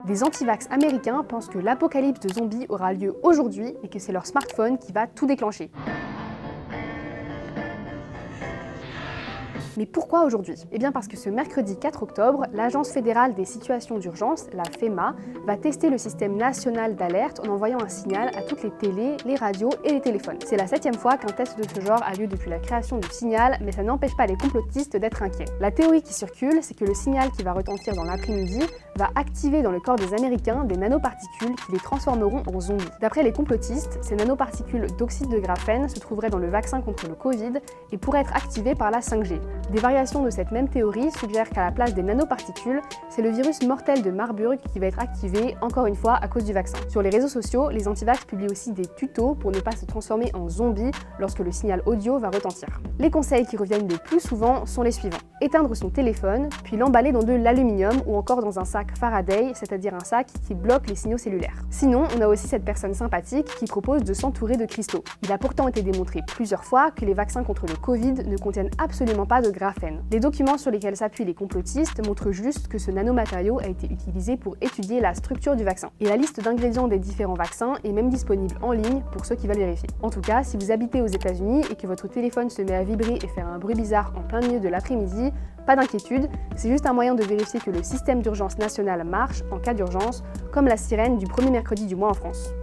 Des antivax américains pensent que l'apocalypse de zombies aura lieu aujourd'hui et que c'est leur smartphone qui va tout déclencher. Mais pourquoi aujourd'hui? Eh bien parce que ce mercredi 4 octobre, l'Agence fédérale des situations d'urgence, la FEMA, va tester le système national d'alerte en envoyant un signal à toutes les télés, les radios et les téléphones. C'est la 7e fois qu'un test de ce genre a lieu depuis la création du signal, mais ça n'empêche pas les complotistes d'être inquiets. La théorie qui circule, c'est que le signal qui va retentir dans l'après-midi va activer dans le corps des Américains des nanoparticules qui les transformeront en zombies. D'après les complotistes, ces nanoparticules d'oxyde de graphène se trouveraient dans le vaccin contre le Covid et pourraient être activées par la 5G. Des variations de cette même théorie suggèrent qu'à la place des nanoparticules, c'est le virus mortel de Marburg qui va être activé, encore une fois, à cause du vaccin. Sur les réseaux sociaux, les antivax publient aussi des tutos pour ne pas se transformer en zombies lorsque le signal audio va retentir. Les conseils qui reviennent le plus souvent sont les suivants. Éteindre son téléphone, puis l'emballer dans de l'aluminium ou encore dans un sac Faraday, c'est-à-dire un sac qui bloque les signaux cellulaires. Sinon, on a aussi cette personne sympathique qui propose de s'entourer de cristaux. Il a pourtant été démontré plusieurs fois que les vaccins contre le Covid ne contiennent absolument pas de graphène. Les documents sur lesquels s'appuient les complotistes montrent juste que ce nanomatériau a été utilisé pour étudier la structure du vaccin. Et la liste d'ingrédients des différents vaccins est même disponible en ligne pour ceux qui veulent vérifier. En tout cas, si vous habitez aux États-Unis et que votre téléphone se met à vibrer et faire un bruit bizarre en plein milieu de l'après-midi, pas d'inquiétude, c'est juste un moyen de vérifier que le système d'urgence national marche en cas d'urgence, comme la sirène du premier mercredi du mois en France.